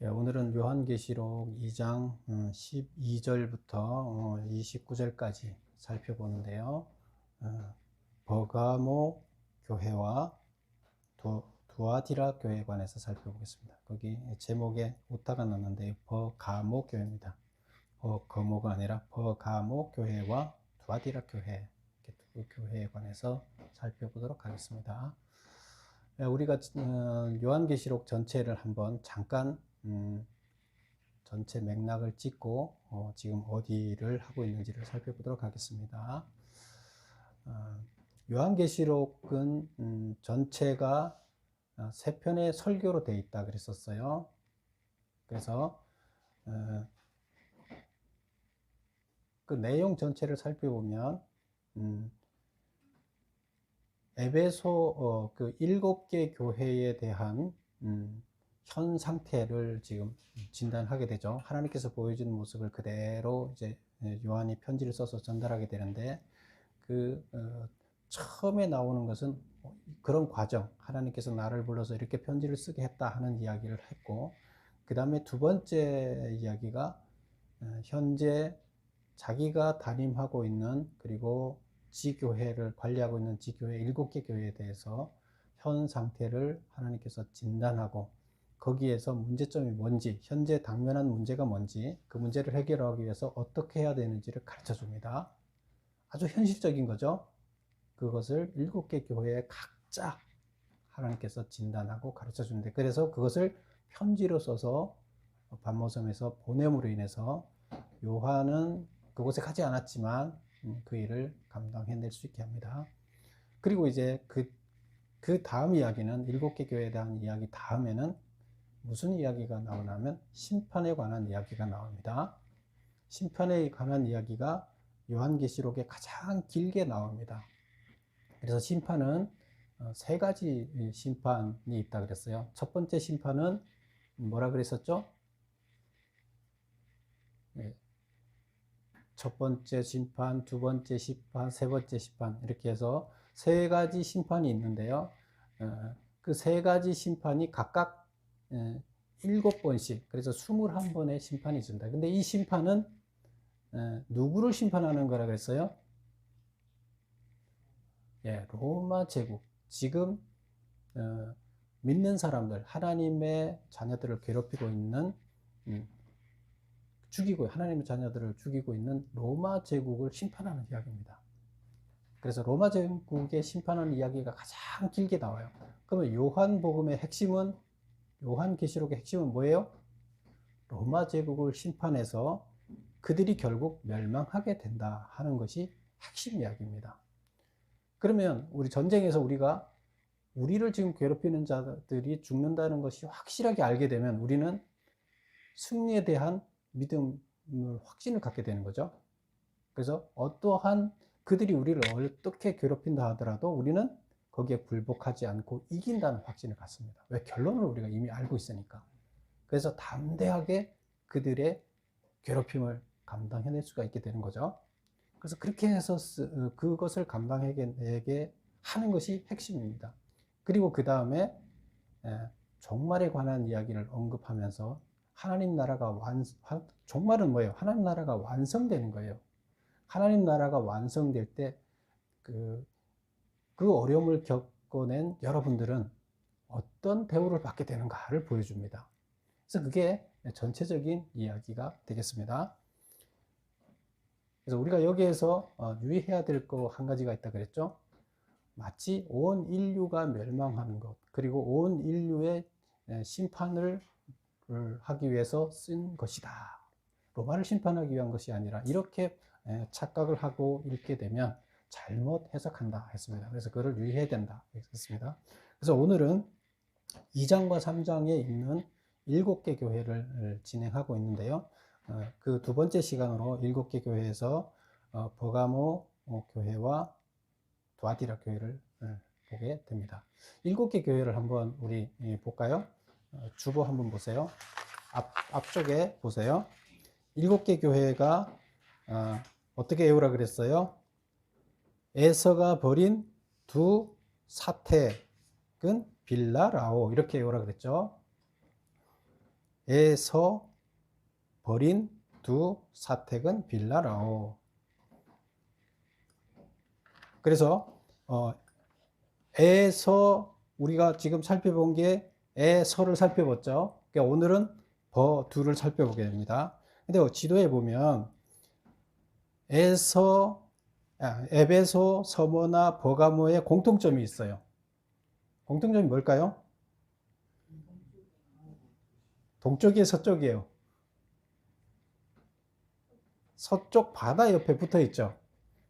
예, 오늘은 요한계시록 2장 12절부터 29절까지 살펴보는데요. 버가모 교회와 두아디라 교회에 관해서 살펴보겠습니다. 거기 제목에 오타가 났는데 버가모 교회입니다. 버거모가 아니라 버가모 교회와 두아디라 교회, 두 교회에 관해서 살펴보도록 하겠습니다. 우리가 요한계시록 전체를 한번 잠깐 전체 맥락을 찍고 지금 어디를 하고 있는지를 살펴보도록 하겠습니다. 요한계시록은 전체가 세 편의 설교로 되어 있다 그랬었어요. 그래서 그 내용 전체를 살펴보면 에베소 그 7개 교회에 대한 현 상태를 지금 진단하게 되죠. 하나님께서 보여주는 모습을 그대로 이제 요한이 편지를 써서 전달하게 되는데 처음에 나오는 것은 그런 과정, 하나님께서 나를 불러서 이렇게 편지를 쓰게 했다 하는 이야기를 했고, 그 다음에 두 번째 이야기가 현재 자기가 담임하고 있는, 그리고 지교회를 관리하고 있는 지교회 7개 교회에 대해서 현 상태를 하나님께서 진단하고, 거기에서 문제점이 뭔지, 현재 당면한 문제가 뭔지, 그 문제를 해결하기 위해서 어떻게 해야 되는지를 가르쳐 줍니다. 아주 현실적인 거죠. 그것을 7개 교회에 각자 하나님께서 진단하고 가르쳐 주는데, 그래서 그것을 편지로 써서 반모섬에서 보냄으로 인해서 요한은 그곳에 가지 않았지만 그 일을 감당해낼 수 있게 합니다. 그리고 이제 그 다음 이야기는 7개 교회에 대한 이야기 다음에는 무슨 이야기가 나오냐면 심판에 관한 이야기가 나옵니다. 심판에 관한 이야기가 요한계시록에 가장 길게 나옵니다. 그래서 심판은 세 가지 심판이 있다 그랬어요. 첫 번째 심판은 뭐라 그랬었죠? 네. 첫 번째 심판, 두 번째 심판, 세 번째 심판, 이렇게 해서 세 가지 심판이 있는데요. 그 세 가지 심판이 각각 7번씩, 그래서 21번의 심판이 있습니다. 근데 이 심판은 누구를 심판하는 거라 그랬어요? 예, 로마 제국. 지금 믿는 사람들, 하나님의 자녀들을 괴롭히고 있는, 하나님의 자녀들을 죽이고 있는 로마 제국을 심판하는 이야기입니다. 그래서 로마 제국의 심판하는 이야기가 가장 길게 나와요. 그러면 요한복음의 핵심은, 요한계시록의 핵심은 뭐예요? 로마 제국을 심판해서 그들이 결국 멸망하게 된다 하는 것이 핵심 이야기입니다. 그러면 우리 전쟁에서 우리를 지금 괴롭히는 자들이 죽는다는 것이 확실하게 알게 되면 우리는 승리에 대한 믿음을, 확신을 갖게 되는 거죠. 그래서 어떠한 그들이 우리를 어떻게 괴롭힌다 하더라도 우리는 거기에 굴복하지 않고 이긴다는 확신을 갖습니다. 왜? 결론을 우리가 이미 알고 있으니까. 그래서 담대하게 그들의 괴롭힘을 감당해낼 수가 있게 되는 거죠. 그래서 그렇게 해서 그것을 감당하게 하는 것이 핵심입니다. 그리고 그 다음에 종말에 관한 이야기를 언급하면서 하나님 나라가 종말은 뭐예요? 하나님 나라가 완성되는 거예요. 하나님 나라가 완성될 때 그 어려움을 겪어낸 여러분들은 어떤 대우를 받게 되는가를 보여줍니다. 그래서 그게 전체적인 이야기가 되겠습니다. 그래서 우리가 여기에서 유의해야 될 거 한 가지가 있다 그랬죠. 마치 온 인류가 멸망하는 것, 그리고 온 인류의 심판을 하기 위해서 쓴 것이다. 로마를 심판하기 위한 것이 아니라, 이렇게 착각을 하고 읽게 되면 잘못 해석한다 했습니다. 그래서 그걸 유의해야 된다 했습니다. 그래서 오늘은 2장과 3장에 있는 7개 교회를 진행하고 있는데요. 그 두 번째 시간으로 7개 교회에서 버가모 교회와 두아디라 교회를 보게 됩니다. 7개 교회를 한번 우리 볼까요? 주보 한번 보세요. 앞쪽에 보세요. 7개 교회가 어떻게 외우라 그랬어요? 에서가 벌인 두 사택은 빌라라오, 이렇게 외우라 그랬죠. 에서 버린 두 사택은 빌라라오. 그래서 에서 우리가 지금 살펴본 게 에서를 살펴봤죠. 그러니까 오늘은 버두를 살펴보게 됩니다. 근데 지도에 보면 에베소, 서머나 버가모에 공통점이 있어요. 공통점이 뭘까요? 동쪽이에요, 서쪽이에요? 서쪽 바다 옆에 붙어 있죠.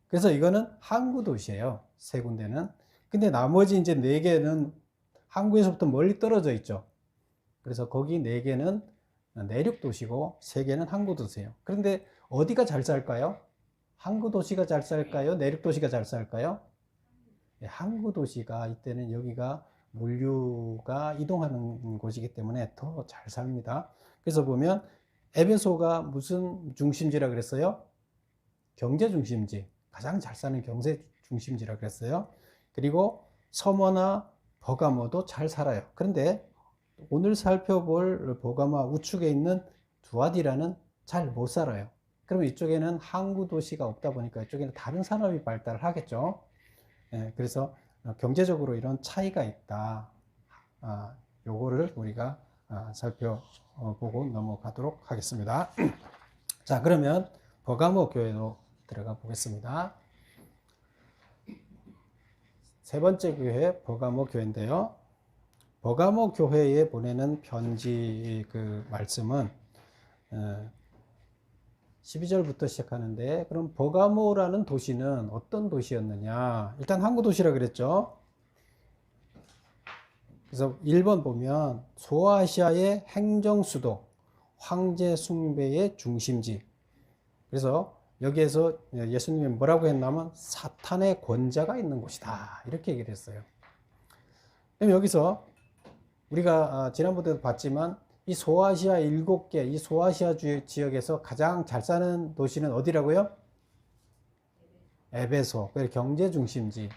그래서 이거는 항구 도시예요. 세 군데는. 근데 나머지 이제 네 개는 항구에서부터 멀리 떨어져 있죠. 그래서 거기 네 개는 내륙 도시고 세 개는 항구 도시예요. 그런데 어디가 잘 살까요? 항구 도시가 잘 살까요? 내륙 도시가 잘 살까요? 네, 항구 도시가 이때는 여기가 물류가 이동하는 곳이기 때문에 더 잘 삽니다. 그래서 보면 에베소가 무슨 중심지라 그랬어요? 경제 중심지. 가장 잘 사는 경제 중심지라 그랬어요. 그리고 서머나 버가모도 잘 살아요. 그런데 오늘 살펴볼 버가모 우측에 있는 두아디라는 잘 못 살아요. 그러면 이쪽에는 항구 도시가 없다 보니까 이쪽에는 다른 산업이 발달을 하겠죠. 그래서 경제적으로 이런 차이가 있다. 요거를 우리가 살펴보고 넘어가도록 하겠습니다. 자, 그러면 버가모 교회로 들어가 보겠습니다. 세 번째 교회 버가모 교회인데요. 버가모 교회에 보내는 편지 그 말씀은 12절부터 시작하는데, 그럼 버가모라는 도시는 어떤 도시였느냐? 일단 항구 도시라 그랬죠. 그래서 1번 보면 소아시아의 행정 수도, 황제 숭배의 중심지. 그래서 여기에서 예수님이 뭐라고 했냐면 사탄의 권자가 있는 곳이다, 이렇게 얘기를 했어요. 그럼 여기서 우리가 지난번에도 봤지만 이 소아시아 7개, 이 소아시아 지역에서 가장 잘 사는 도시는 어디라고요? 에베소, 경제 중심지.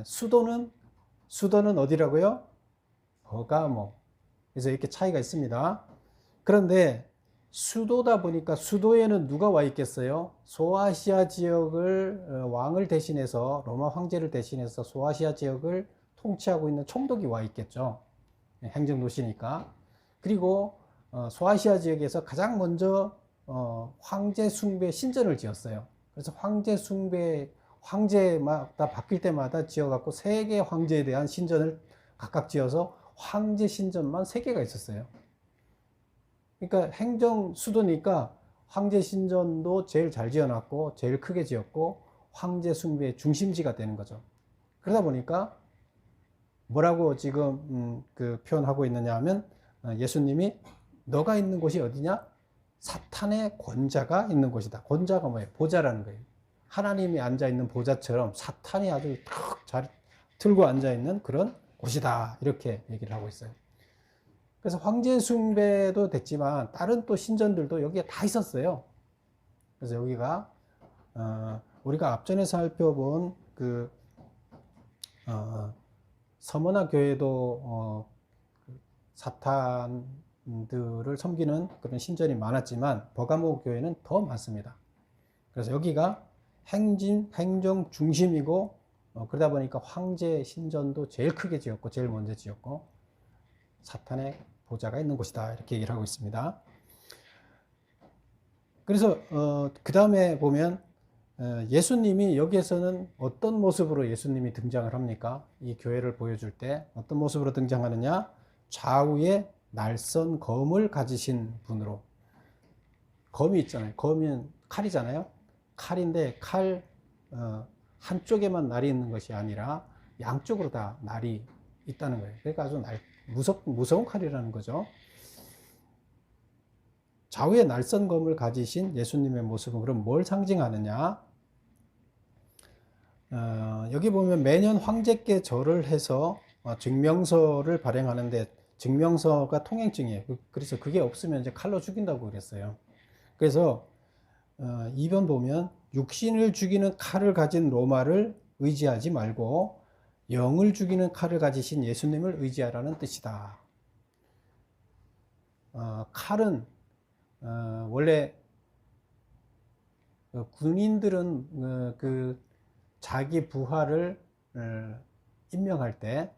수도는 어디라고요? 버가모. 그래서 이렇게 차이가 있습니다. 그런데 수도다 보니까 수도에는 누가 와 있겠어요? 소아시아 지역을 왕을 대신해서, 로마 황제를 대신해서 소아시아 지역을 통치하고 있는 총독이 와 있겠죠. 행정도시니까. 그리고 소아시아 지역에서 가장 먼저 황제 숭배 신전을 지었어요. 그래서 황제마다 바뀔 때마다 지어갖고 3개 황제에 대한 신전을 각각 지어서 황제 신전만 3개가 있었어요. 그러니까 행정 수도니까 황제 신전도 제일 잘 지어놨고 제일 크게 지었고 황제 숭배의 중심지가 되는 거죠. 그러다 보니까 뭐라고 지금 그 표현하고 있느냐 하면, 예수님이 너가 있는 곳이 어디냐? 사탄의 권자가 있는 곳이다. 권자가 뭐예요? 보좌라는 거예요. 하나님이 앉아있는 보좌처럼 사탄이 아주 잘 틀고 앉아있는 그런 곳이다, 이렇게 얘기를 하고 있어요. 그래서 황제 숭배도 됐지만 다른 또 신전들도 여기에 다 있었어요. 그래서 여기가 우리가 앞전에 살펴본 그 서머나 교회도 사탄들을 섬기는 그런 신전이 많았지만 버가모 교회는 더 많습니다. 그래서 여기가 행정 중심이고, 그러다 보니까 황제 신전도 제일 크게 지었고 제일 먼저 지었고 사탄의 보좌가 있는 곳이다, 이렇게 얘기를 하고 있습니다. 그래서 그 다음에 보면 예수님이 여기에서는 어떤 모습으로 예수님이 등장을 합니까? 이 교회를 보여줄 때 어떤 모습으로 등장하느냐? 좌우에 날선 검을 가지신 분으로. 검이 있잖아요. 검은 칼이잖아요. 칼인데 칼 한쪽에만 날이 있는 것이 아니라 양쪽으로 다 날이 있다는 거예요. 그러니까 아주 무서운 칼이라는 거죠. 좌우에 날선 검을 가지신 예수님의 모습은 그럼 뭘 상징하느냐? 여기 보면 매년 황제께 절을 해서 증명서를 발행하는데, 증명서가 통행증이에요. 그래서 그게 없으면 이제 칼로 죽인다고 그랬어요. 그래서 2번 보면 육신을 죽이는 칼을 가진 로마를 의지하지 말고 영을 죽이는 칼을 가지신 예수님을 의지하라는 뜻이다. 칼은 원래 군인들은 그 자기 부하를 임명할 때,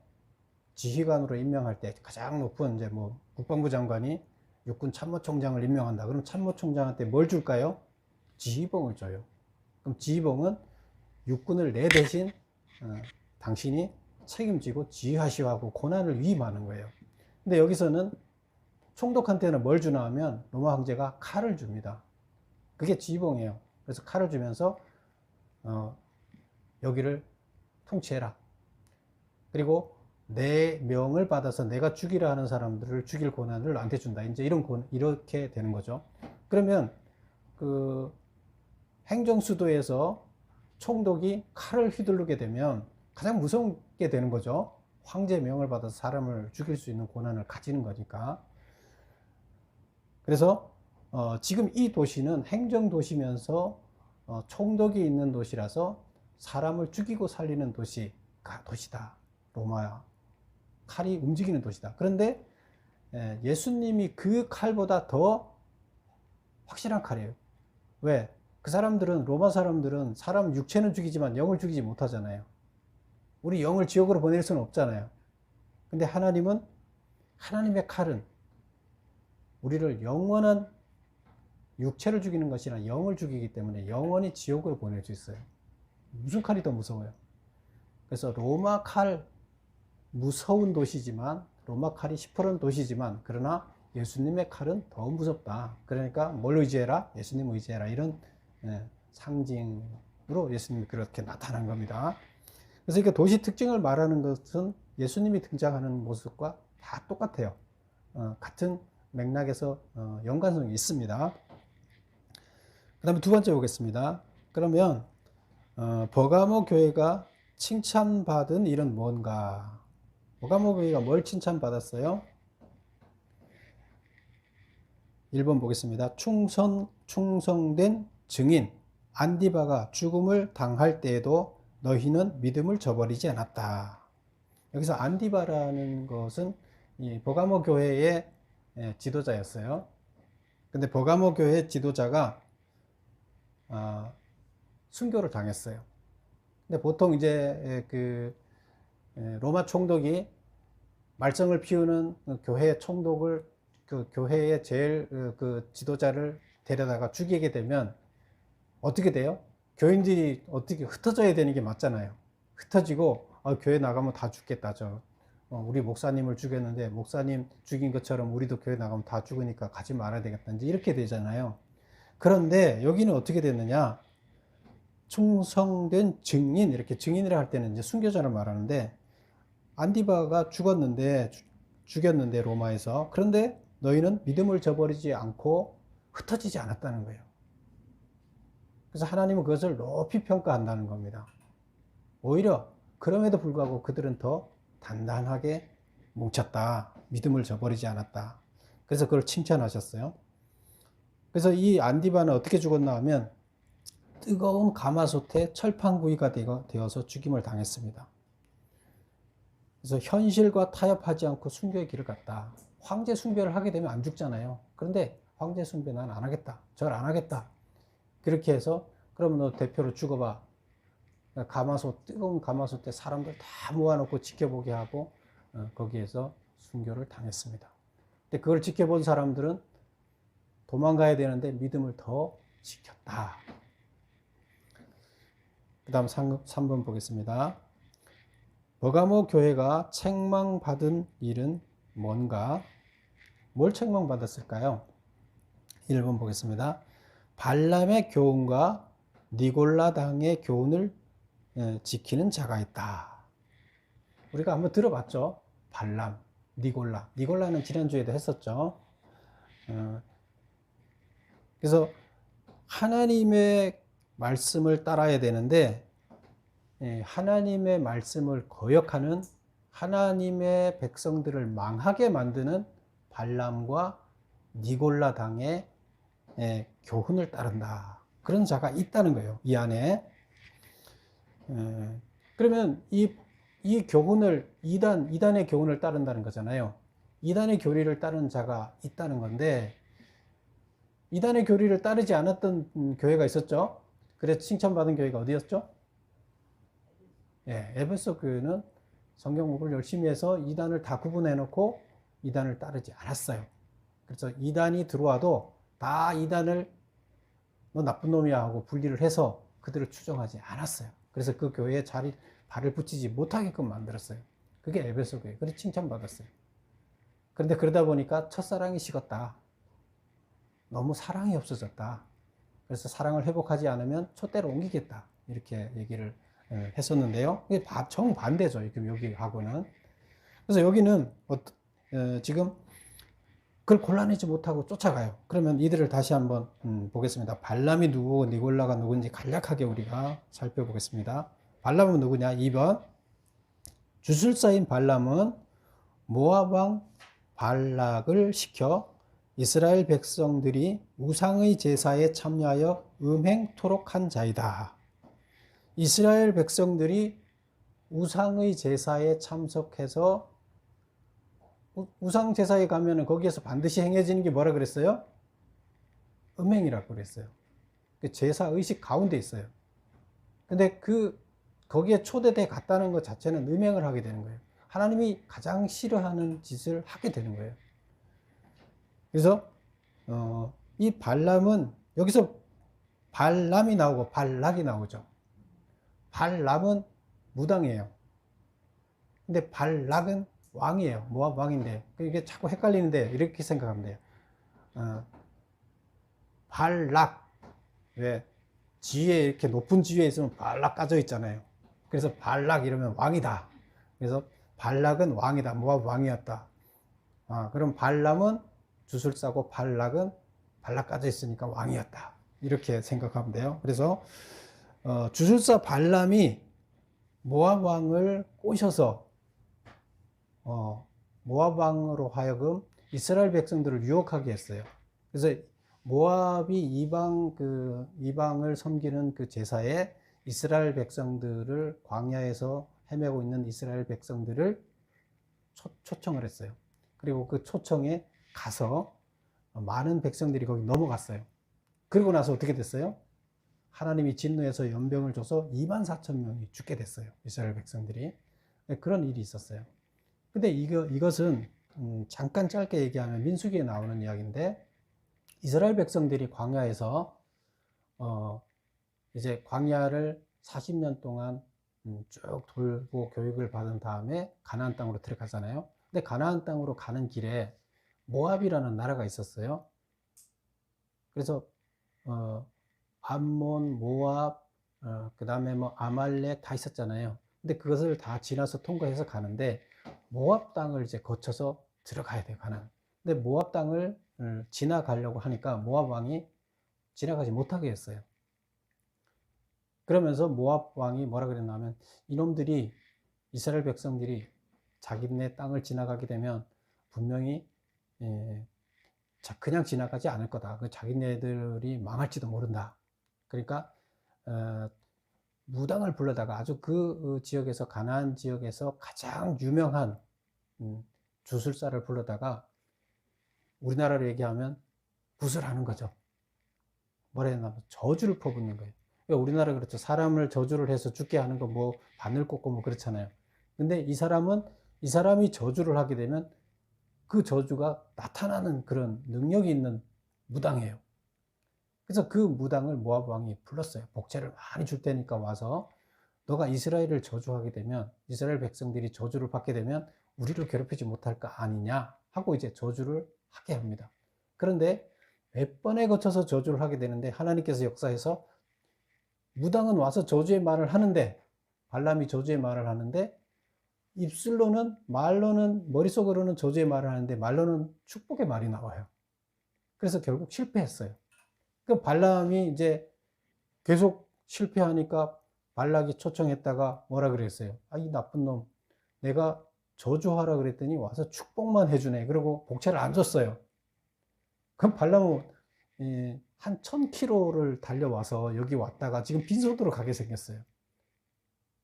지휘관으로 임명할 때 가장 높은 이제 뭐 국방부 장관이 육군 참모총장을 임명한다. 그럼 참모총장한테 뭘 줄까요? 지휘봉을 줘요. 그럼 지휘봉은 육군을 내 대신 당신이 책임지고 지휘하시오 고난을 위임하는 거예요. 근데 여기서는 총독한테는 뭘 주나 하면 로마 황제가 칼을 줍니다. 그게 지휘봉이에요. 그래서 칼을 주면서 여기를 통치해라. 그리고 내 명을 받아서 내가 죽이라 하는 사람들을 죽일 권한을 나한테 준다. 이제 이렇게 되는 거죠. 그러면 그 행정수도에서 총독이 칼을 휘두르게 되면 가장 무섭게 되는 거죠. 황제 명을 받아서 사람을 죽일 수 있는 권한을 가지는 거니까. 그래서 지금 이 도시는 행정도시면서 총독이 있는 도시라서 사람을 죽이고 살리는 도시다. 로마야. 칼이 움직이는 도시다. 그런데 예수님이 그 칼보다 더 확실한 칼이에요. 왜? 그 사람들은, 로마 사람들은 사람 육체는 죽이지만 영을 죽이지 못하잖아요. 우리 영을 지옥으로 보낼 수는 없잖아요. 근데 하나님은, 하나님의 칼은 우리를 영원한 육체를 죽이는 것이 아니라 영을 죽이기 때문에 영원히 지옥으로 보낼 수 있어요. 무슨 칼이 더 무서워요? 그래서 로마 칼, 무서운 도시지만, 로마 칼이 시퍼런 도시지만, 그러나 예수님의 칼은 더 무섭다. 그러니까 뭘 의지해라? 예수님 의지해라. 이런 상징으로 예수님이 그렇게 나타난 겁니다. 그래서 이렇게 도시 특징을 말하는 것은 예수님이 등장하는 모습과 다 똑같아요. 같은 맥락에서 연관성이 있습니다. 그 다음에 두 번째 보겠습니다. 그러면 버가모 교회가 칭찬받은 일은 뭔가? 버가모 교회가 뭘 칭찬받았어요? 1번 보겠습니다. 충성된 증인 안디바가 죽음을 당할 때에도 너희는 믿음을 저버리지 않았다. 여기서 안디바라는 것은 이 버가모 교회의 지도자였어요. 근데 버가모 교회 지도자가 순교를 당했어요. 근데 보통 이제 그 로마 총독이 말썽을 피우는 교회 총독을, 그 교회의 제일 그 지도자를 데려다가 죽이게 되면 어떻게 돼요? 교인들이 어떻게 흩어져야 되는 게 맞잖아요. 흩어지고 교회 나가면 다 죽겠다. 우리 목사님을 죽였는데 목사님 죽인 것처럼 우리도 교회 나가면 다 죽으니까 가지 말아야 되겠다. 이제 이렇게 되잖아요. 그런데 여기는 어떻게 됐느냐? 충성된 증인, 이렇게 증인이라 할 때는 이제 순교자를 말하는데, 안디바가 죽였는데 로마에서. 그런데 너희는 믿음을 저버리지 않고 흩어지지 않았다는 거예요. 그래서 하나님은 그것을 높이 평가한다는 겁니다. 오히려 그럼에도 불구하고 그들은 더 단단하게 뭉쳤다. 믿음을 저버리지 않았다. 그래서 그걸 칭찬하셨어요. 그래서 이 안디바는 어떻게 죽었나 하면 뜨거운 가마솥에 철판구이가 되어서 죽임을 당했습니다. 그래서 현실과 타협하지 않고 순교의 길을 갔다. 황제 숭배를 하게 되면 안 죽잖아요. 그런데 황제 숭배 난 안 하겠다. 절 안 하겠다. 그렇게 해서 그러면 너 대표로 죽어봐. 뜨거운 가마솥에 사람들 다 모아놓고 지켜보게 하고 거기에서 순교를 당했습니다. 근데 그걸 지켜본 사람들은 도망가야 되는데 믿음을 더 지켰다. 그 다음 3번 보겠습니다. 버가모 교회가 책망받은 일은 뭔가? 뭘 책망받았을까요? 1번 보겠습니다. 발람의 교훈과 니골라당의 교훈을 지키는 자가 있다. 우리가 한번 들어봤죠? 발람, 니골라는 지난주에도 했었죠. 그래서 하나님의 말씀을 따라야 되는데 하나님의 말씀을 거역하는, 하나님의 백성들을 망하게 만드는 발람과 니골라 당의 교훈을 따른다. 그런 자가 있다는 거예요. 이 안에. 그러면 이 교훈을, 이단의 교훈을 따른다는 거잖아요. 이단의 교리를 따르는 자가 있다는 건데, 이단의 교리를 따르지 않았던 교회가 있었죠. 그래서 칭찬받은 교회가 어디였죠? 예, 에베소 교회는 성경 공부를 열심히 해서 이단을 다 구분해 놓고 이단을 따르지 않았어요. 그래서 이단이 들어와도 다 이단을 너 나쁜 놈이야 하고 분리를 해서 그들을 추종하지 않았어요. 그래서 그 교회에 발을 붙이지 못하게끔 만들었어요. 그게 에베소 교회. 그래서 칭찬받았어요. 그런데 그러다 보니까 첫사랑이 식었다. 너무 사랑이 없어졌다. 그래서 사랑을 회복하지 않으면 촛대로 옮기겠다. 이렇게 얘기를 했었는데요. 이게 정반대죠. 여기하고는. 그래서 여기는 지금 그걸 골라내지 못하고 쫓아가요. 그러면 이들을 다시 한번 보겠습니다. 발람이 누구고 니골라가 누구인지 간략하게 우리가 살펴보겠습니다. 발람은 누구냐? 2번. 주술사인 발람은 모압 왕 발락을 시켜 이스라엘 백성들이 우상의 제사에 참여하여 음행토록 한 자이다. 이스라엘 백성들이 우상의 제사에 참석해서 우상 제사에 가면은 거기에서 반드시 행해지는 게 뭐라 그랬어요? 음행이라고 그랬어요. 제사 의식 가운데 있어요. 근데 거기에 초대돼 갔다는 것 자체는 음행을 하게 되는 거예요. 하나님이 가장 싫어하는 짓을 하게 되는 거예요. 그래서 이 발람은 여기서 발람이 나오고 발락이 나오죠. 발람은 무당이에요. 근데 발락은 왕이에요. 모압 왕인데 이게 자꾸 헷갈리는데 이렇게 생각하면 돼요. 발락, 왜 지위에 이렇게 높은 지위에 있으면 발락 까져 있잖아요. 그래서 발락 이러면 왕이다. 그래서 발락은 왕이다. 모압 왕이었다. 그럼 발람은 주술사고 발락은 발락 까져 있으니까 왕이었다. 이렇게 생각하면 돼요. 그래서 주술사 발람이 모압 왕을 꼬셔서 모압 왕으로 하여금 이스라엘 백성들을 유혹하게 했어요. 그래서 모압이 이방을 섬기는 그 제사에 이스라엘 백성들을 광야에서 헤매고 있는 이스라엘 백성들을 초청을 했어요. 그리고 그 초청에 가서 많은 백성들이 거기 넘어갔어요. 그리고 나서 어떻게 됐어요? 하나님이 진노해서 연병을 줘서 24,000명이 죽게 됐어요. 이스라엘 백성들이. 그런 일이 있었어요. 근데 이것은 잠깐 짧게 얘기하면 민수기에 나오는 이야기인데, 이스라엘 백성들이 광야에서 이제 광야를 40년 동안 쭉 돌고 교육을 받은 다음에 가나안 땅으로 들어가잖아요. 근데 가나안 땅으로 가는 길에 모압이라는 나라가 있었어요. 그래서 암몬, 모압, 그 다음에 뭐 아말렉 다 있었잖아요. 근데 그것을 다 지나서 통과해서 가는데 모압 땅을 이제 거쳐서 들어가야 돼요, 가나안. 근데 모압 땅을 지나가려고 하니까 모압 왕이 지나가지 못하게 했어요. 그러면서 모압 왕이 뭐라 그랬냐면, 이놈들이, 이스라엘 백성들이 자기네 땅을 지나가게 되면 분명히 그냥 지나가지 않을 거다. 자기네들이 망할지도 모른다. 그러니까 무당을 불러다가 아주 그 지역에서, 가나안 지역에서 가장 유명한 주술사를 불러다가, 우리나라로 얘기하면 구슬하는 거죠. 뭐라 해야 되나, 저주를 퍼붓는 거예요. 그러니까 우리나라 그렇죠. 사람을 저주를 해서 죽게 하는 거, 뭐 바늘 꽂고 뭐 그렇잖아요. 근데 이 사람이 저주를 하게 되면 그 저주가 나타나는 그런 능력이 있는 무당이에요. 그래서 그 무당을 모압 왕이 불렀어요. 복제를 많이 줄 테니까 와서 너가 이스라엘을 저주하게 되면, 이스라엘 백성들이 저주를 받게 되면 우리를 괴롭히지 못할 거 아니냐 하고 이제 저주를 하게 합니다. 그런데 몇 번에 거쳐서 저주를 하게 되는데, 하나님께서 역사에서 무당은 와서 저주의 말을 하는데, 발람이 저주의 말을 하는데, 입술로는, 말로는, 머릿속으로는 저주의 말을 하는데 말로는 축복의 말이 나와요. 그래서 결국 실패했어요. 그 발람이 이제 계속 실패하니까 발락이 초청했다가 뭐라 그랬어요? 이 나쁜 놈, 내가 저주하라 그랬더니 와서 축복만 해주네. 그리고 복채를 안 줬어요. 그럼 발람은 한 1000km를 달려와서 여기 왔다가 지금 빈손으로 가게 생겼어요.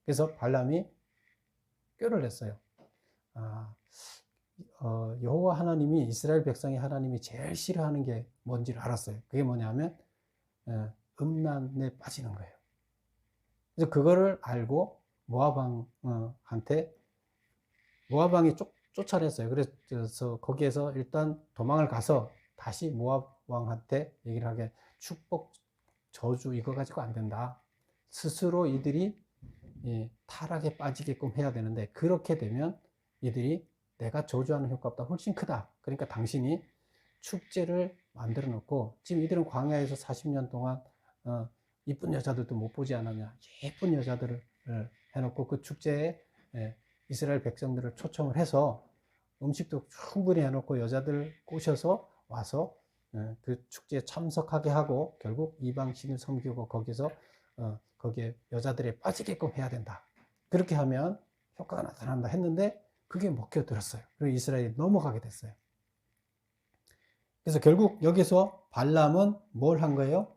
그래서 발람이 꾀를 냈어요. 여호와 하나님이, 이스라엘 백성이 하나님이 제일 싫어하는 게 뭔지를 알았어요. 그게 뭐냐면 음란에 빠지는 거예요. 그래서 그거를 알고 모압 왕한테, 모압 왕이 쫓아냈어요. 그래서 거기에서 일단 도망을 가서 다시 모압 왕한테 얘기를 하게, 축복 저주 이거 가지고 안 된다. 스스로 이들이 타락에 빠지게끔 해야 되는데, 그렇게 되면 이들이 내가 저주하는 효과보다 훨씬 크다. 그러니까 당신이 축제를 만들어 놓고, 지금 이들은 광야에서 40년 동안 이쁜 여자들도 못 보지 않았냐. 예쁜 여자들을 해놓고 그 축제에 이스라엘 백성들을 초청을 해서 음식도 충분히 해놓고 여자들 꼬셔서 와서 그 축제에 참석하게 하고, 결국 이방 신을 섬기고 거기서 거기에 여자들에 빠지게끔 해야 된다. 그렇게 하면 효과가 나타난다 했는데 그게 먹혀들었어요. 그리고 이스라엘이 넘어가게 됐어요. 그래서 결국 여기서 발람은 뭘 한 거예요?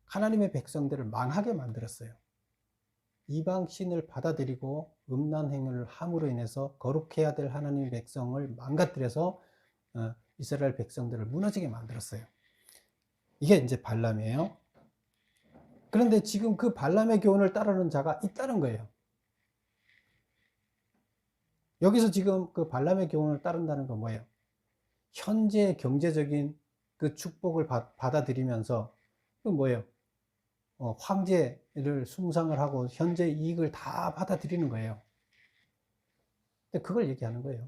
하나님의 백성들을 망하게 만들었어요. 이방 신을 받아들이고 음란 행위를 함으로 인해서 거룩해야 될 하나님의 백성을 망가뜨려서 이스라엘 백성들을 무너지게 만들었어요. 이게 이제 발람이에요. 그런데 지금 그 발람의 교훈을 따르는 자가 있다는 거예요. 여기서 지금 그 발람의 교훈을 따른다는 건 뭐예요? 현재 경제적인 그 축복을 받아들이면서 그 뭐예요? 황제를 숭상을 하고 현재 이익을 다 받아들이는 거예요. 근데 그걸 얘기하는 거예요.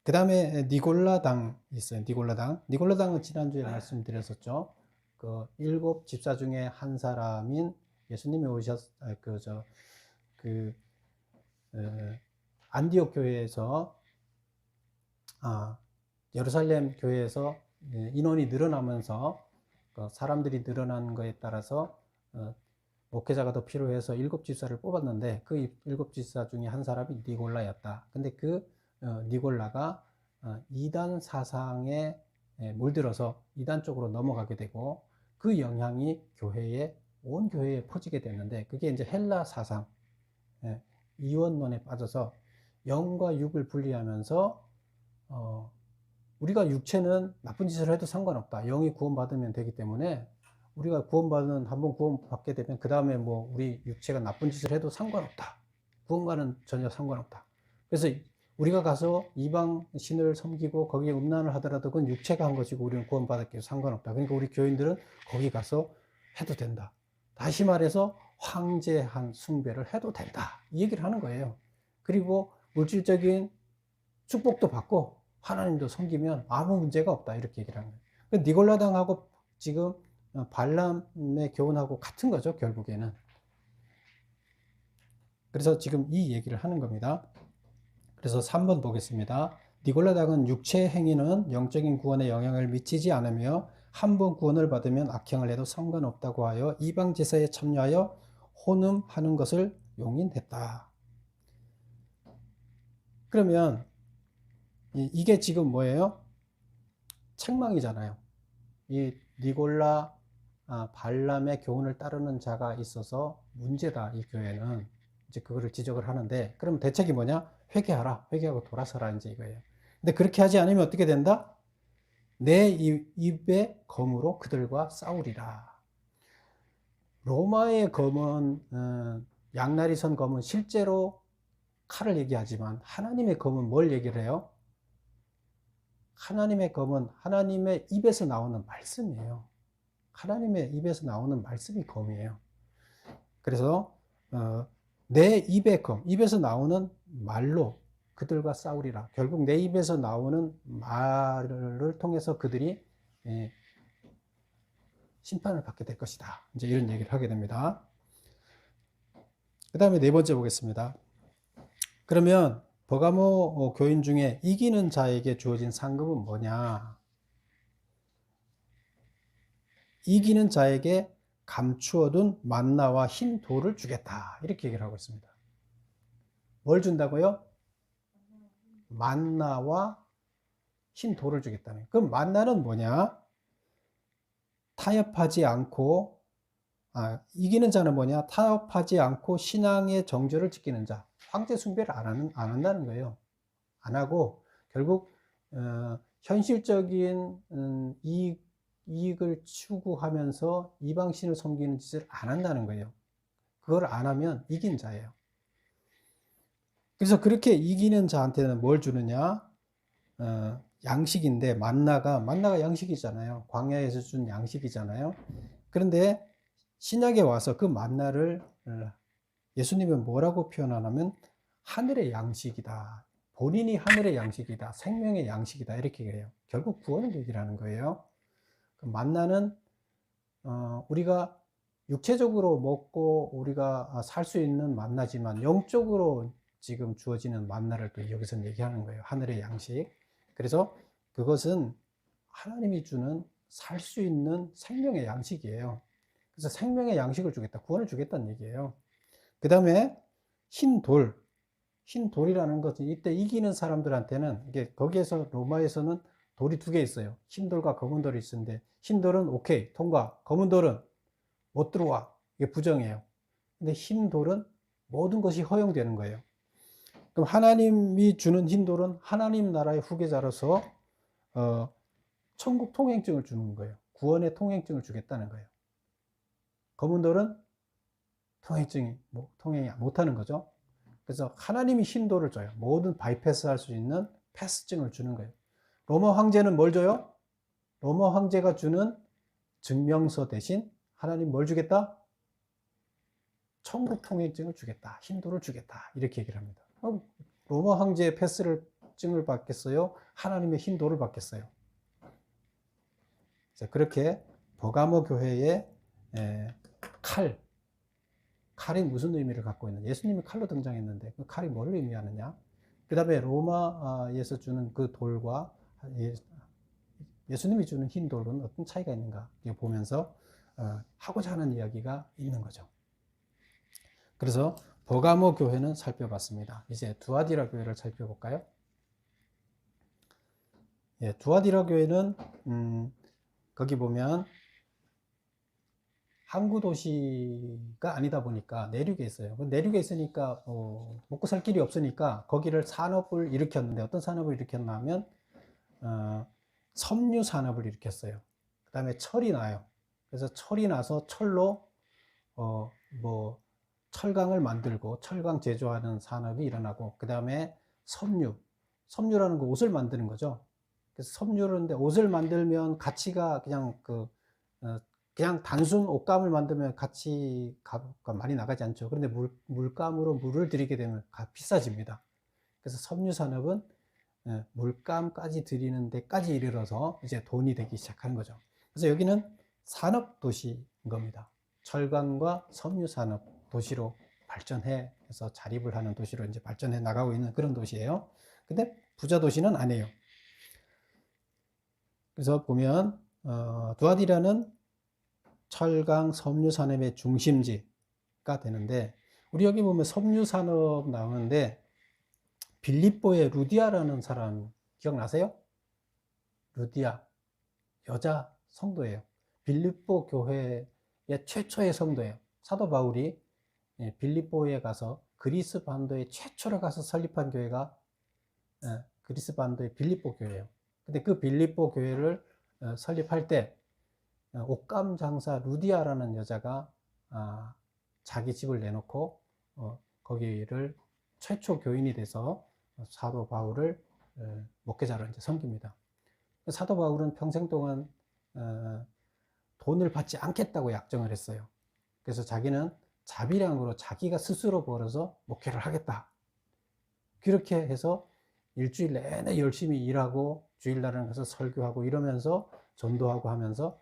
그 다음에 니골라당 있어요. 니골라당은 지난주에 말씀드렸었죠. 그 7 집사 중에 한 사람인, 예수님이 안디옥 교회에서, 예루살렘 교회에서 인원이 늘어나면서 사람들이 늘어나는 것에 따라서 목회자가 더 필요해서 7 집사를 뽑았는데, 그 7 집사 중에 한 사람이 니골라였다. 근데 그 니골라가 이단 사상에 물들어서 이단 쪽으로 넘어가게 되고, 그 영향이 온 교회에 퍼지게 됐는데, 그게 이제 헬라 사상, 이원론에 빠져서 영과 육을 분리하면서 우리가 육체는 나쁜 짓을 해도 상관없다. 영이 구원받으면 되기 때문에 우리가 한번 구원받게 되면 그 다음에 뭐 우리 육체가 나쁜 짓을 해도 상관없다. 구원과는 전혀 상관없다. 그래서 우리가 가서 이방 신을 섬기고 거기에 음란을 하더라도 그건 육체가 한 것이고 우리는 구원받았기에 상관없다. 그러니까 우리 교인들은 거기 가서 해도 된다. 다시 말해서 황제한 숭배를 해도 된다. 이 얘기를 하는 거예요. 그리고 물질적인 축복도 받고 하나님도 섬기면 아무 문제가 없다. 이렇게 얘기를 하는 거예요. 니골라당하고 지금 발람의 교훈하고 같은 거죠, 결국에는. 그래서 지금 이 얘기를 하는 겁니다. 그래서 3번 보겠습니다. 니골라당은 육체 행위는 영적인 구원에 영향을 미치지 않으며 한 번 구원을 받으면 악행을 해도 상관없다고 하여 이방 제사에 참여하여 혼음하는 것을 용인했다. 그러면 이게 지금 뭐예요? 책망이잖아요. 이 니골라 발람의 교훈을 따르는 자가 있어서 문제다, 이 교회는. 이제 그거를 지적을 하는데, 그럼 대책이 뭐냐? 회개하라. 회개하고 돌아서라, 이제 이거예요. 근데 그렇게 하지 않으면 어떻게 된다? 내 입의 검으로 그들과 싸우리라. 로마의 검은, 양날이 선 검은 실제로 칼을 얘기하지만 하나님의 검은 뭘 얘기를 해요? 하나님의 검은 하나님의 입에서 나오는 말씀이에요. 하나님의 입에서 나오는 말씀이 검이에요. 그래서 내 입의 검, 입에서 나오는 말로 그들과 싸우리라. 결국 내 입에서 나오는 말을 통해서 그들이 심판을 받게 될 것이다. 이제 이런 얘기를 하게 됩니다. 그 다음에 4번째 보겠습니다. 그러면 버가모 교인 중에 이기는 자에게 주어진 상급은 뭐냐? 이기는 자에게 감추어둔 만나와 흰 돌을 주겠다. 이렇게 얘기를 하고 있습니다. 뭘 준다고요? 만나와 흰 돌을 주겠다는. 그럼 만나는 뭐냐? 타협하지 않고 이기는 자는 뭐냐? 타협하지 않고 신앙의 정절을 지키는 자. 황제 숭배를 안 한다는 거예요. 안 하고 결국 현실적인 이익을 추구하면서 이방신을 섬기는 짓을 안 한다는 거예요. 그걸 안 하면 이긴 자예요. 그래서 그렇게 이기는 자한테는 뭘 주느냐? 양식인데 만나가 양식이잖아요. 광야에서 준 양식이잖아요. 그런데 신약에 와서 그 만나를 예수님은 뭐라고 표현하냐면 하늘의 양식이다. 본인이 하늘의 양식이다. 생명의 양식이다. 이렇게 해요. 결국 구원을 얘기하는 거예요. 그 만나는 우리가 육체적으로 먹고 우리가 살 수 있는 만나지만 영적으로 지금 주어지는 만나를 또 여기서 얘기하는 거예요. 하늘의 양식. 그래서 그것은 하나님이 주는 살 수 있는 생명의 양식이에요. 그래서 생명의 양식을 주겠다. 구원을 주겠다는 얘기예요. 그 다음에 흰 돌이라는 것은 이때 이기는 사람들한테는 이게 거기에서 로마에서는 돌이 두 개 있어요. 흰 돌과 검은 돌이 있는데 흰 돌은 오케이 통과, 검은 돌은 못 들어와. 이게 부정이에요. 근데 흰 돌은 모든 것이 허용되는 거예요. 그럼 하나님이 주는 흰 돌은 하나님 나라의 후계자로서 천국 통행증을 주는 거예요. 구원의 통행증을 주겠다는 거예요. 검은 돌은 통행이 못하는 거죠. 그래서 하나님이 흰 돌을 줘요. 모든 바이패스 할 수 있는 패스증을 주는 거예요. 로마 황제는 뭘 줘요? 로마 황제가 주는 증명서 대신 하나님 뭘 주겠다? 천국 통행증을 주겠다. 흰 돌을 주겠다. 이렇게 얘기를 합니다. 로마 황제의 증을 받겠어요? 하나님의 흰 돌을 받겠어요? 그렇게 버가모 교회의 칼이 무슨 의미를 갖고 있는? 예수님이 칼로 등장했는데 그 칼이 뭘 의미하느냐? 그 다음에 로마에서 주는 그 돌과 예수님이 주는 흰 돌은 어떤 차이가 있는가? 보면서 하고자 하는 이야기가 있는 거죠. 그래서 버가모 교회는 살펴봤습니다. 이제 두아디라 교회를 살펴볼까요? 예, 두아디라 교회는 거기 보면 항구 도시가 아니다 보니까 내륙에 있어요. 내륙에 있으니까 먹고 살 길이 없으니까 거기를 산업을 일으켰는데 어떤 산업을 일으켰냐면 섬유 산업을 일으켰어요. 그 다음에 철이 나요. 그래서 철이 나서 철로 철강을 만들고 철강 제조하는 산업이 일어나고, 그 다음에 섬유라는 거 옷을 만드는 거죠. 그래서 섬유인데 옷을 만들면 가치가 그냥 단순 옷감을 만들면 가치가 많이 나가지 않죠. 그런데 물감으로 물을 들이게 되면 비싸집니다. 그래서 섬유 산업은 물감까지 들이는 데까지 이르러서 이제 돈이 되기 시작하는 거죠. 그래서 여기는 산업 도시인 겁니다. 철강과 섬유 산업 도시로 발전해서 자립을 하는 도시로 이제 발전해 나가고 있는 그런 도시예요. 근데 부자 도시는 아니에요. 그래서 보면 두아디라는 철강 섬유 산업의 중심지가 되는데, 우리 여기 보면 섬유 산업 나오는데 빌립보의 루디아라는 사람 기억나세요? 루디아, 여자 성도예요. 빌립보 교회의 최초의 성도예요. 사도 바울이 빌립보에 가서 그리스 반도에 최초로 가서 설립한 교회가 그리스 반도의 빌립보 교회예요. 근데 그 빌립보 교회를 설립할 때 옷감 장사 루디아라는 여자가 자기 집을 내놓고 거기를 최초 교인이 돼서 사도 바울을 목회자로 이제 섬깁니다. 사도 바울은 평생 동안 돈을 받지 않겠다고 약정을 했어요. 그래서 자기는 자비량으로 자기가 스스로 벌어서 목회를 하겠다. 그렇게 해서 일주일 내내 열심히 일하고 주일날은 가서 설교하고 이러면서 전도하고 하면서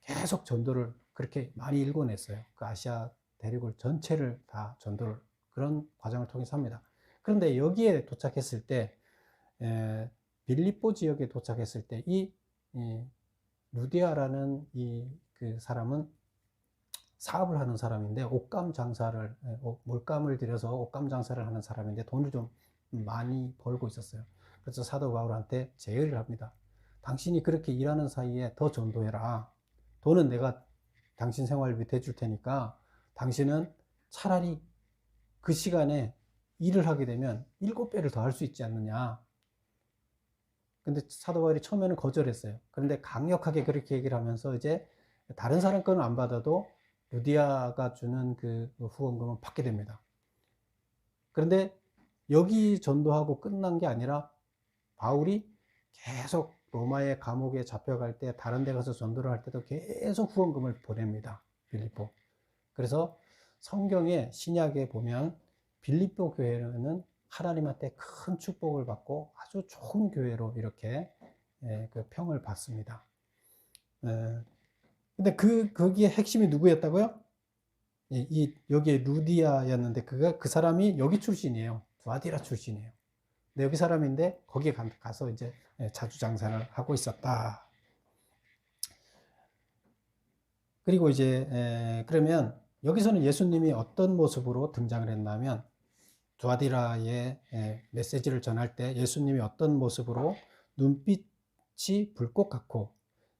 계속 전도를 그렇게 많이 일궈냈어요. 그 아시아 대륙을 전체를 다 전도를 그런 과정을 통해서 합니다. 그런데 여기에 도착했을 때 빌립보 지역에 도착했을 때 이 루디아라는 그 사람은 사업을 하는 사람인데 물감을 들여서 옷감 장사를 하는 사람인데 돈을 좀 많이 벌고 있었어요. 그래서 사도 바울한테 제의를 합니다. 당신이 그렇게 일하는 사이에 더 전도해라. 돈은 내가 당신 생활비 대줄 테니까 당신은 차라리 그 시간에 일을 하게 되면 7배를 더 할 수 있지 않느냐. 근데 사도 바울이 처음에는 거절했어요. 그런데 강력하게 그렇게 얘기를 하면서 이제 다른 사람 거는 안 받아도 루디아가 주는 그 후원금은 받게 됩니다. 그런데 여기 전도하고 끝난 게 아니라 바울이 계속 로마의 감옥에 잡혀갈 때 다른 데 가서 전도를 할 때도 계속 후원금을 보냅니다. 빌립보. 그래서 성경의 신약에 보면 빌립보 교회는 하나님한테 큰 축복을 받고 아주 좋은 교회로 이렇게 그 평을 받습니다. 근데 거기에 핵심이 누구였다고요? 여기에 루디아였는데 그 사람이 여기 출신이에요. 두아디라 출신이에요. 근데 여기 사람인데 거기에 가서 이제 자주 장사를 하고 있었다. 그리고 이제 그러면 여기서는 예수님이 어떤 모습으로 등장을 했냐면 두아디라의 메시지를 전할 때 예수님이 어떤 모습으로 눈빛이 불꽃 같고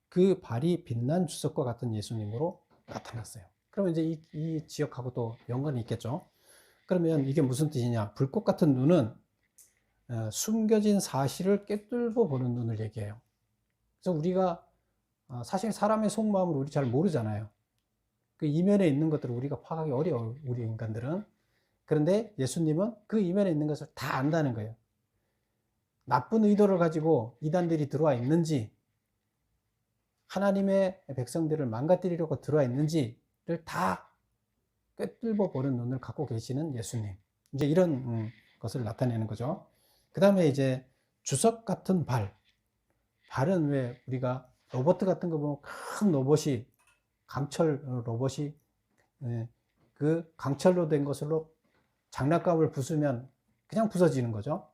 그 발이 빛난 주석과 같은 예수님으로 나타났어요. 그러면 이제 이 지역하고 또 연관이 있겠죠. 그러면 이게 무슨 뜻이냐? 불꽃 같은 눈은 숨겨진 사실을 꿰뚫고 보는 눈을 얘기해요. 그래서 우리가 사실 사람의 속마음을 우리 잘 모르잖아요. 그 이면에 있는 것들을 우리가 파악하기 어려워요, 우리 인간들은. 그런데 예수님은 그 이면에 있는 것을 다 안다는 거예요. 나쁜 의도를 가지고 이단들이 들어와 있는지, 하나님의 백성들을 망가뜨리려고 들어와 있는지를 다 꿰뚫고 보는 눈을 갖고 계시는 예수님. 이제 이런 것을 나타내는 거죠. 그 다음에 이제 주석 같은 발. 발은 왜 우리가 로봇 같은 거 보면 큰 로봇이, 강철 로봇이 그 강철로 된 것으로 장난감을 부수면 그냥 부서지는 거죠.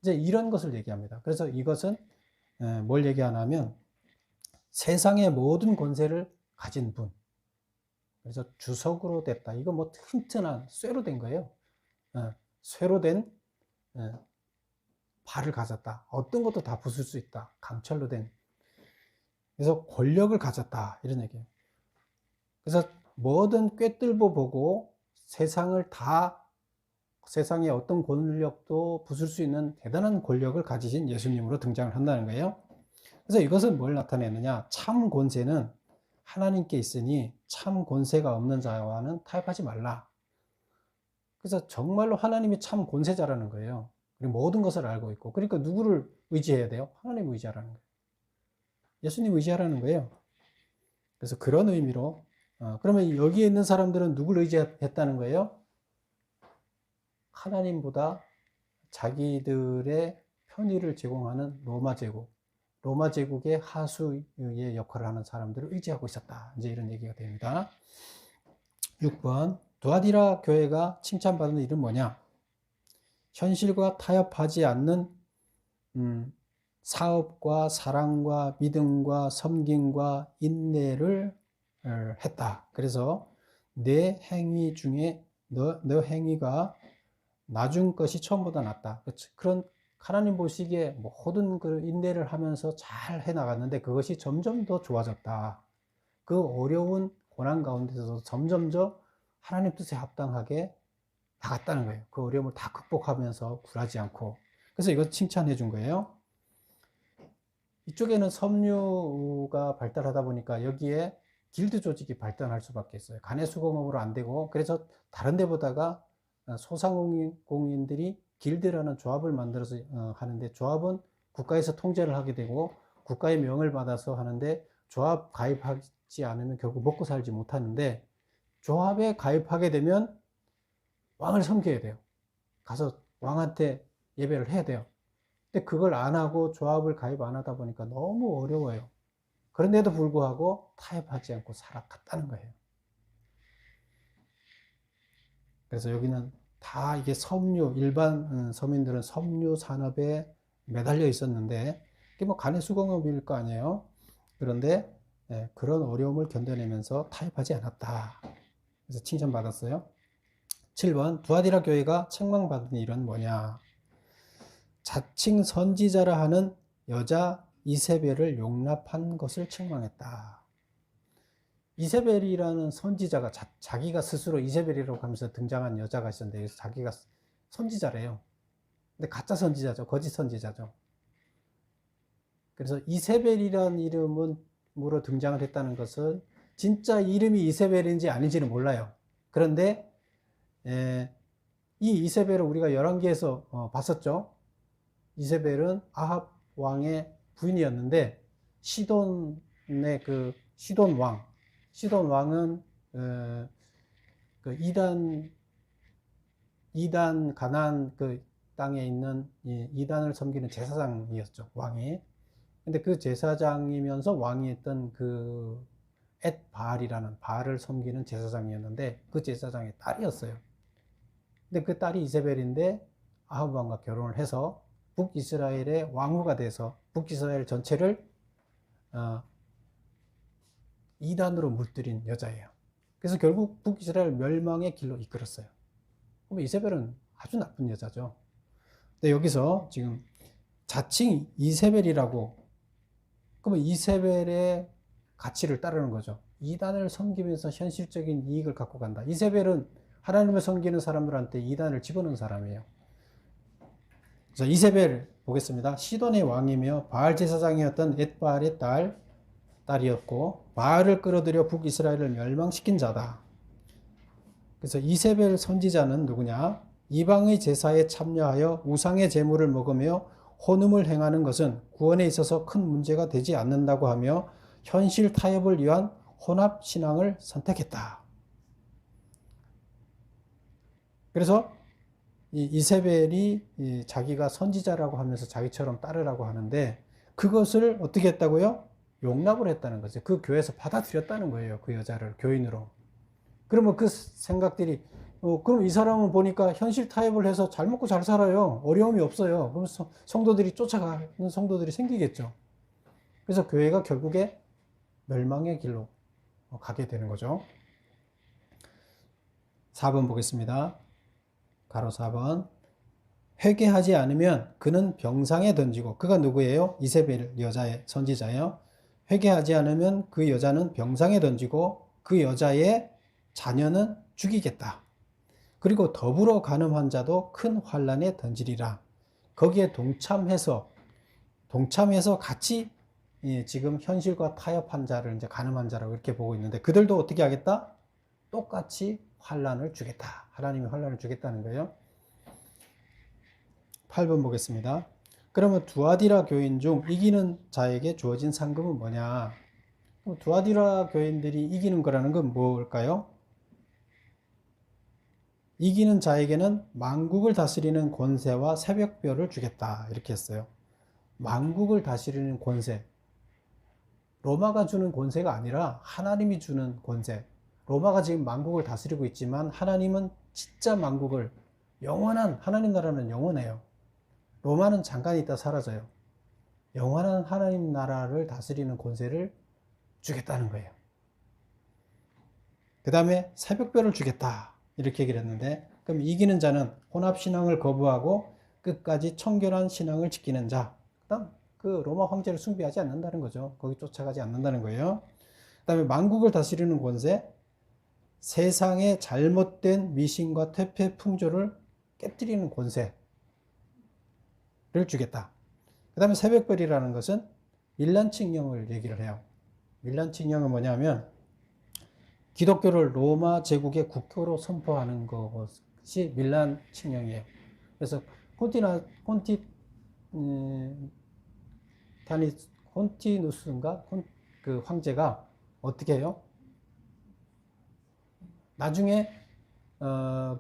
이제 이런 것을 얘기합니다. 그래서 이것은 뭘 얘기하냐면 세상의 모든 권세를 가진 분. 그래서 주석으로 됐다. 이거 뭐 튼튼한 쇠로 된 거예요. 쇠로 된 발을 가졌다. 어떤 것도 다 부술 수 있다. 강철로 된. 그래서 권력을 가졌다. 이런 얘기예요. 그래서 뭐든 꿰뚫고 보고 세상의 어떤 권력도 부술 수 있는 대단한 권력을 가지신 예수님으로 등장을 한다는 거예요. 그래서 이것은 뭘 나타내느냐? 참 권세는 하나님께 있으니 참 권세가 없는 자와는 타협하지 말라. 그래서 정말로 하나님이 참 권세자라는 거예요. 그리고 모든 것을 알고 있고. 그러니까 누구를 의지해야 돼요? 하나님 의지하라는 거예요. 예수님 의지하라는 거예요. 그래서 그런 의미로 그러면 여기에 있는 사람들은 누구를 의지했다는 거예요? 하나님보다 자기들의 편의를 제공하는 로마 제국의 하수의 역할을 하는 사람들을 의지하고 있었다. 이제 이런 얘기가 됩니다. 6번 두아디라 교회가 칭찬받는 일은 뭐냐? 현실과 타협하지 않는 사업과 사랑과 믿음과 섬김과 인내를 했다. 그래서 내 행위 중에 너 행위가 나중 것이 처음보다 낫다. 그런 하나님 보시기에 모든 그 인내를 하면서 잘 해나갔는데 그것이 점점 더 좋아졌다. 그 어려운 고난 가운데서도 점점 더 하나님 뜻에 합당하게 나갔다는 거예요. 그 어려움을 다 극복하면서 굴하지 않고. 그래서 이거 칭찬해 준 거예요. 이쪽에는 섬유가 발달하다 보니까 여기에 길드 조직이 발달할 수밖에 없어요. 간의 수공업으로 안 되고, 그래서 다른 데보다가 소상공인들이 길드라는 조합을 만들어서 하는데, 조합은 국가에서 통제를 하게 되고 국가의 명을 받아서 하는데, 조합 가입하지 않으면 결국 먹고 살지 못하는데, 조합에 가입하게 되면 왕을 섬겨야 돼요. 가서 왕한테 예배를 해야 돼요. 근데 그걸 안 하고 조합을 가입 안 하다 보니까 너무 어려워요. 그런데도 불구하고 타협하지 않고 살아갔다는 거예요. 그래서 여기는 다 이게 일반 서민들은 섬유 산업에 매달려 있었는데, 이게 뭐 간의 수공업일 거 아니에요. 그런데 그런 어려움을 견뎌내면서 타협하지 않았다. 그래서 칭찬받았어요. 7번 두아디라 교회가 책망받은 일은 뭐냐? 자칭 선지자라 하는 여자 이세벨을 용납한 것을 책망했다. 이세벨이라는 선지자가 자기가 스스로 이세벨이라고 하면서 등장한 여자가 있었는데 여기서 자기가 선지자래요. 근데 가짜 선지자죠. 거짓 선지자죠. 그래서 이세벨이라는 이름으로 등장을 했다는 것은 진짜 이름이 이세벨인지 아닌지는 몰라요. 그런데 이 이세벨을 우리가 열왕기에서 봤었죠. 이세벨은 아합 왕의 부인이었는데 시돈의 그 시돈 왕은 그 이단 가나안 그 땅에 있는 이단을 섬기는 제사장이었죠, 왕이. 근데 그 제사장이면서 왕이 했던 그 엣바알이라는 바알을 섬기는 제사장이었는데 그 제사장의 딸이었어요. 근데 그 딸이 이세벨인데 아합 왕과 결혼을 해서 북이스라엘의 왕후가 돼서 북이스라엘 전체를 이단으로 물들인 여자예요. 그래서 결국 북이스라엘 멸망의 길로 이끌었어요. 그럼 이세벨은 아주 나쁜 여자죠. 근데 여기서 지금 자칭 이세벨이라고, 그러면 이세벨의 가치를 따르는 거죠. 이단을 섬기면서 현실적인 이익을 갖고 간다. 이세벨은 하나님을 섬기는 사람들한테 이단을 집어넣은 사람이에요. 자, 이세벨 보겠습니다. 시돈의 왕이며 바알 제사장이었던 엣바알의 딸이었고 바알을 끌어들여 북이스라엘을 멸망시킨 자다. 그래서 이세벨 선지자는 누구냐? 이방의 제사에 참여하여 우상의 제물을 먹으며 혼음을 행하는 것은 구원에 있어서 큰 문제가 되지 않는다고 하며 현실 타협을 위한 혼합 신앙을 선택했다. 그래서 이세벨이 자기가 선지자라고 하면서 자기처럼 따르라고 하는데 그것을 어떻게 했다고요? 용납을 했다는 거죠. 그 교회에서 받아들였다는 거예요. 그 여자를 교인으로. 그러면 그 생각들이 그럼 이 사람은 보니까 현실 타협을 해서 잘 먹고 잘 살아요. 어려움이 없어요. 그러면서 성도들이 쫓아가는 성도들이 생기겠죠. 그래서 교회가 결국에 멸망의 길로 가게 되는 거죠. 4번 보겠습니다. 가로 4번. 회개하지 않으면 그는 병상에 던지고, 그가 누구예요? 이세벨 여자의 선지자예요. 회개하지 않으면 그 여자는 병상에 던지고 그 여자의 자녀는 죽이겠다. 그리고 더불어 간음한 자도 큰 환란에 던지리라. 거기에 동참해서 같이 지금 현실과 타협한 자를 이제 간음한 자라고 이렇게 보고 있는데 그들도 어떻게 하겠다? 똑같이 환란을 주겠다. 하나님이 환란을 주겠다는 거예요. 8번 보겠습니다. 그러면 두아디라 교인 중 이기는 자에게 주어진 상급은 뭐냐? 두아디라 교인들이 이기는 거라는 건 뭘까요? 이기는 자에게는 만국을 다스리는 권세와 새벽별을 주겠다. 이렇게 했어요. 만국을 다스리는 권세. 로마가 주는 권세가 아니라 하나님이 주는 권세. 로마가 지금 만국을 다스리고 있지만 하나님은 진짜 만국을, 영원한 하나님 나라는 영원해요. 로마는 잠깐 있다 사라져요. 영원한 하나님 나라를 다스리는 권세를 주겠다는 거예요. 그 다음에 새벽별을 주겠다. 이렇게 얘기를 했는데, 그럼 이기는 자는 혼합신앙을 거부하고 끝까지 청결한 신앙을 지키는 자. 그 다음 그 로마 황제를 숭배하지 않는다는 거죠. 거기 쫓아가지 않는다는 거예요. 그 다음에 만국을 다스리는 권세, 세상의 잘못된 미신과 퇴폐 풍조를 깨뜨리는 권세를 주겠다. 그 다음에 새벽별이라는 것은 밀란칙령을 얘기를 해요. 밀란칙령은 뭐냐면 기독교를 로마 제국의 국교로 선포하는 것이 밀란칙령이에요. 그래서 콘티누스인가 그 황제가 어떻게 해요? 나중에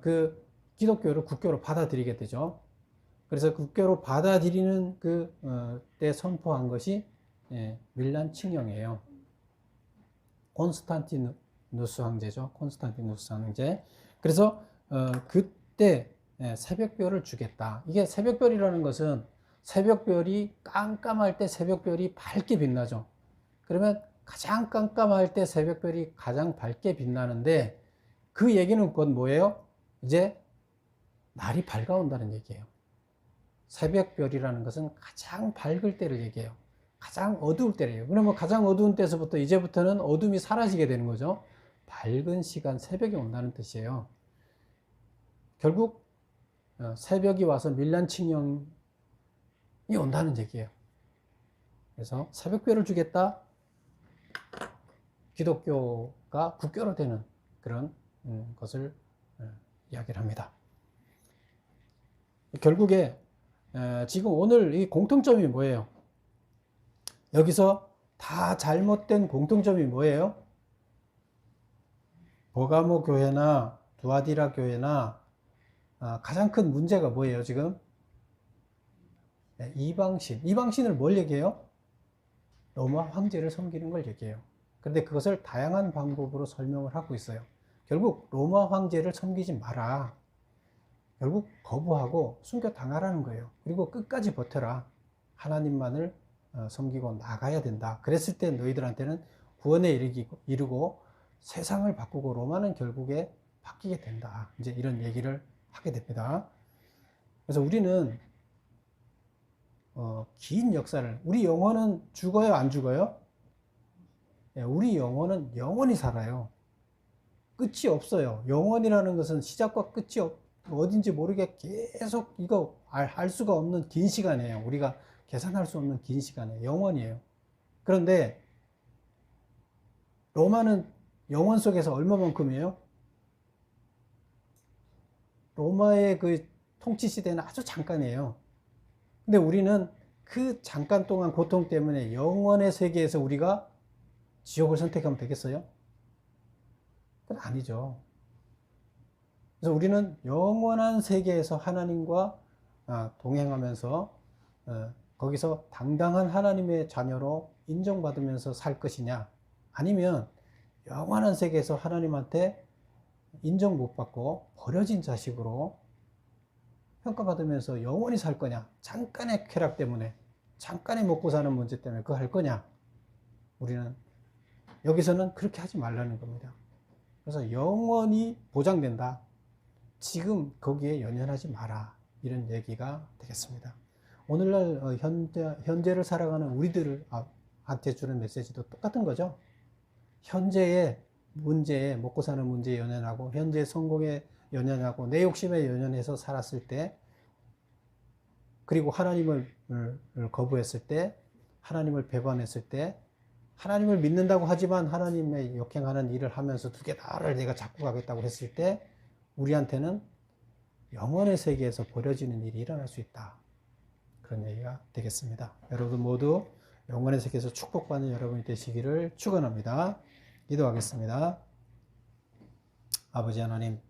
그 기독교를 국교로 받아들이게 되죠. 그래서 국교로 받아들이는 때 선포한 것이 밀란칙령이에요. 콘스탄티누스 황제죠. 콘스탄티누스 황제. 그래서 그때 새벽별을 주겠다. 이게 새벽별이라는 것은 새벽별이 깜깜할 때 새벽별이 밝게 빛나죠. 그러면 가장 깜깜할 때 새벽별이 가장 밝게 빛나는데 그 얘기는 곧 뭐예요? 이제 날이 밝아온다는 얘기예요. 새벽별이라는 것은 가장 밝을 때를 얘기해요. 가장 어두울 때래요. 그러면 가장 어두운 때서부터 이제부터는 어둠이 사라지게 되는 거죠. 밝은 시간, 새벽이 온다는 뜻이에요. 결국 새벽이 와서 밀란칭령이 온다는 얘기예요. 그래서 새벽별을 주겠다. 기독교가 국교로 되는 그런 것을 이야기를 합니다. 결국에 지금 오늘 이 공통점이 뭐예요? 여기서 다 잘못된 공통점이 뭐예요? 버가모 교회나 두아디라 교회나 가장 큰 문제가 뭐예요 지금? 이방신. 이방신을 뭘 얘기해요? 로마 황제를 섬기는 걸 얘기해요. 그런데 그것을 다양한 방법으로 설명을 하고 있어요. 결국 로마 황제를 섬기지 마라. 결국 거부하고 숨겨당하라는 거예요. 그리고 끝까지 버텨라. 하나님만을 섬기고 나가야 된다. 그랬을 때 너희들한테는 구원에 이르고 세상을 바꾸고 로마는 결국에 바뀌게 된다. 이제 이런 얘기를 하게 됩니다. 그래서 우리는 긴 역사를, 우리 영혼은 죽어요, 안 죽어요? 우리 영혼은 영원히 살아요. 끝이 없어요. 영원이라는 것은 시작과 끝이 어딘지 모르게 계속 이거 알 수가 없는 긴 시간이에요. 우리가 계산할 수 없는 긴 시간이에요. 영원이에요. 그런데 로마는 영원 속에서 얼마만큼이에요? 로마의 그 통치 시대는 아주 잠깐이에요. 근데 우리는 그 잠깐 동안 고통 때문에 영원의 세계에서 우리가 지옥을 선택하면 되겠어요? 그건 아니죠. 그래서 우리는 영원한 세계에서 하나님과 동행하면서 거기서 당당한 하나님의 자녀로 인정받으면서 살 것이냐, 아니면 영원한 세계에서 하나님한테 인정 못 받고 버려진 자식으로 평가받으면서 영원히 살 거냐, 잠깐의 쾌락 때문에, 잠깐의 먹고 사는 문제 때문에 그거 할 거냐. 우리는 여기서는 그렇게 하지 말라는 겁니다. 그래서 영원히 보장된다. 지금 거기에 연연하지 마라. 이런 얘기가 되겠습니다. 오늘날 현재를 살아가는 우리들한테 주는 메시지도 똑같은 거죠. 현재의 문제에, 먹고 사는 문제에 연연하고, 현재 성공에 연연하고, 내 욕심에 연연해서 살았을 때, 그리고 하나님을 거부했을 때, 하나님을 배반했을 때, 하나님을 믿는다고 하지만 하나님의 역행하는 일을 하면서 두 개 다를 내가 잡고 가겠다고 했을 때, 우리한테는 영원의 세계에서 버려지는 일이 일어날 수 있다. 그런 얘기가 되겠습니다. 여러분 모두 영원의 세계에서 축복받는 여러분이 되시기를 축원합니다. 기도하겠습니다. 아버지 하나님,